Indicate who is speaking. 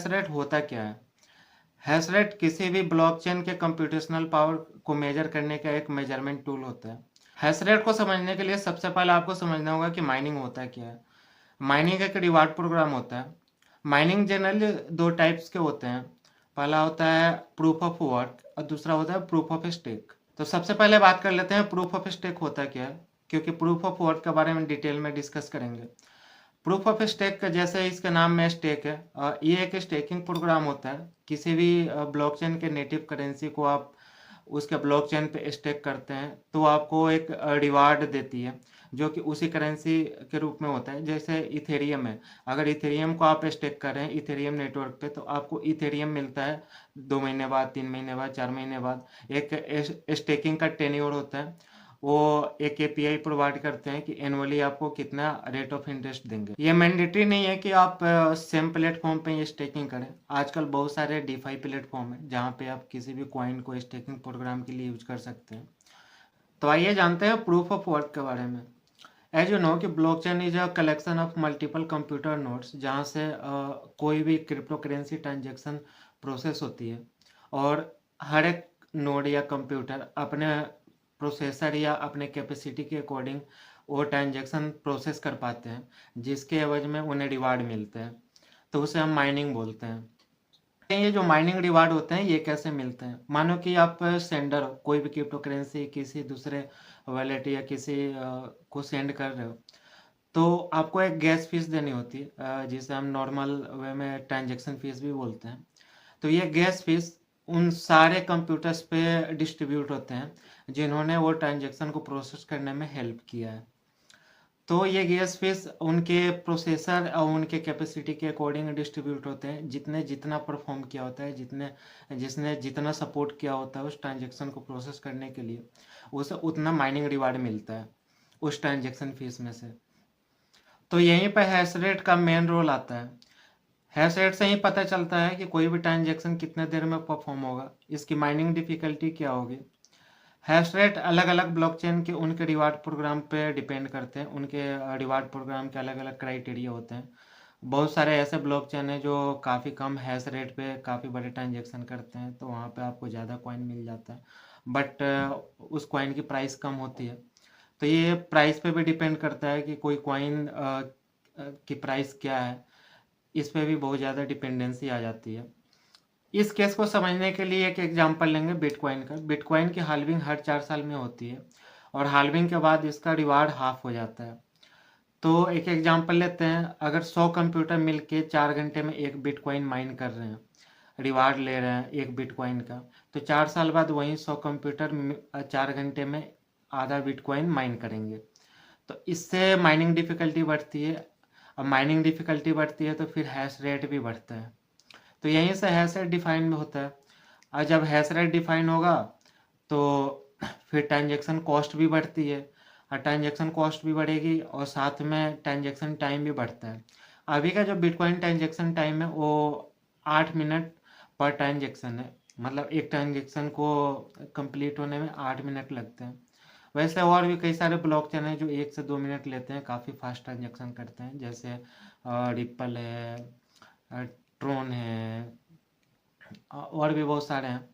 Speaker 1: Hash rate होता क्या है? हैश रेट किसी भी ब्लॉकचेन के कंप्यूटेशनल पावर को मेजर करने का एक मेजरमेंट टूल होता है। हैश रेट को समझने के लिए सबसे पहले आपको समझना होगा कि माइनिंग होता क्या है। माइनिंग एक रिवार्ड प्रोग्राम होता है। माइनिंग जनरली दो टाइप्स के होते हैं। पहला होता है प्रूफ ऑफ वर्क और दूसरा होता है प्रूफ ऑफ स्टेक। तो सबसे पहले बात कर लेते हैं प्रूफ ऑफ स्टेक होता क्या है, क्योंकि प्रूफ ऑफ वर्क के बारे में डिटेल में डिस्कस करेंगे। प्रूफ ऑफ स्टेक का जैसे इसके नाम में स्टेक है, ये एक स्टेकिंग प्रोग्राम होता है। किसी भी ब्लॉकचेन के नेटिव करेंसी को आप उसके ब्लॉकचेन पे स्टेक करते हैं तो आपको एक रिवार्ड देती है, जो कि उसी करेंसी के रूप में होता है। जैसे इथेरियम है, अगर इथेरियम को आप स्टेक कर रहे हैं इथेरियम नेटवर्क पे तो आपको इथेरियम मिलता है 2 महीने बाद, 3 महीने बाद, 4 महीने बाद। एक स्टेकिंग का टेन्योर होता है, वो एक एपीआई प्रोवाइड करते हैं कि एनुअली आपको कितना रेट ऑफ इंटरेस्ट देंगे। ये मैंडेटरी नहीं है कि आप सेम प्लेटफॉर्म पे ये स्टेकिंग करें। आजकल बहुत सारे डीफाई प्लेटफॉर्म है जहाँ पे आप किसी भी कॉइन को स्टेकिंग प्रोग्राम के लिए यूज कर सकते हैं। तो आइए जानते हैं प्रूफ ऑफ वर्क के बारे में। एज यू नो कि blockchain is a collection of multiple computer nodes, जहाँ से कोई भी क्रिप्टो करेंसी ट्रांजेक्शन प्रोसेस होती है, और हर एक नोड या कंप्यूटर अपने प्रोसेसर या अपने कैपेसिटी के अकॉर्डिंग वो ट्रांजेक्शन प्रोसेस कर पाते हैं, जिसके एवज में उन्हें रिवार्ड मिलते हैं। तो उसे हम माइनिंग बोलते हैं। ये जो माइनिंग रिवार्ड होते हैं ये कैसे मिलते हैं? मानो कि आप सेंडर हो, कोई भी क्रिप्टो करेंसी किसी दूसरे वॉलेट या किसी को सेंड कर रहे हो, तो आपको एक गैस फीस देनी होती है, जिसे हम नॉर्मल वे में ट्रांजेक्शन फीस भी बोलते हैं। तो ये गैस फीस उन सारे कंप्यूटर्स पे डिस्ट्रीब्यूट होते हैं जिन्होंने वो ट्रांजेक्शन को प्रोसेस करने में हेल्प किया है। तो ये गैस फीस उनके प्रोसेसर और उनके कैपेसिटी के अकॉर्डिंग डिस्ट्रीब्यूट होते हैं। जितने जितना परफॉर्म किया होता है, जिसने जितना सपोर्ट किया होता है उस ट्रांजेक्शन को प्रोसेस करने के लिए, उसे उतना माइनिंग रिवार्ड मिलता है उस ट्रांजेक्शन फीस में से। तो यहीं पर हैश रेट का मेन रोल आता है। हैश रेट से ही पता चलता है कि कोई भी ट्रांजेक्शन कितने देर में परफॉर्म होगा, इसकी माइनिंग डिफिकल्टी क्या होगी। हैश रेट अलग अलग ब्लॉकचेन के उनके रिवार्ड प्रोग्राम पे डिपेंड करते हैं। उनके रिवार्ड प्रोग्राम के अलग अलग क्राइटेरिया होते हैं। बहुत सारे ऐसे ब्लॉकचेन हैं जो काफ़ी कम हैश रेट पे काफ़ी बड़े ट्रांजेक्शन करते हैं, तो वहाँ पे आपको ज़्यादा कॉइन मिल जाता है, बट उस कॉइन की प्राइस कम होती है। तो ये प्राइस पे भी डिपेंड करता है कि कोई कॉइन की प्राइस क्या है, इस पे भी बहुत ज़्यादा डिपेंडेंसी आ जाती है। इस केस को समझने के लिए एक एग्जांपल लेंगे बिटकॉइन का। बिटकॉइन की हाल्विंग हर 4 साल में होती है, और हाल्विंग के बाद इसका रिवार्ड हाफ हो जाता है। तो एक एग्जांपल लेते हैं, अगर 100 कंप्यूटर मिलके 4 घंटे में एक बिटकॉइन माइन कर रहे हैं, रिवार्ड ले रहे हैं एक बिटकॉइन का, तो 4 साल बाद वही 100 कंप्यूटर 4 घंटे में आधा बिटकॉइन माइन करेंगे। तो इससे माइनिंग डिफिकल्टी बढ़ती है। अब माइनिंग डिफिकल्टी बढ़ती है तो फिर हैश रेट भी बढ़ता है। तो यहीं से हैश रेट डिफाइन होता है। और जब हैश रेट डिफाइन होगा तो फिर ट्रांजेक्शन कॉस्ट भी बढ़ती है, और ट्रांजेक्शन कॉस्ट भी बढ़ेगी और साथ में ट्रांजेक्शन टाइम भी बढ़ता है। अभी का जो बिटकॉइन ट्रांजेक्शन टाइम है वो 8 मिनट पर ट्रांजेक्शन है, मतलब एक ट्रांजेक्शन को कंप्लीट होने में 8 मिनट लगते हैं। वैसे और भी कई सारे ब्लॉकचेन हैं जो 1 से 2 मिनट लेते हैं, काफ़ी फास्ट ट्रांजेक्शन करते हैं, जैसे रिप्पल है, ट्रोन है, और भी बहुत सारे हैं।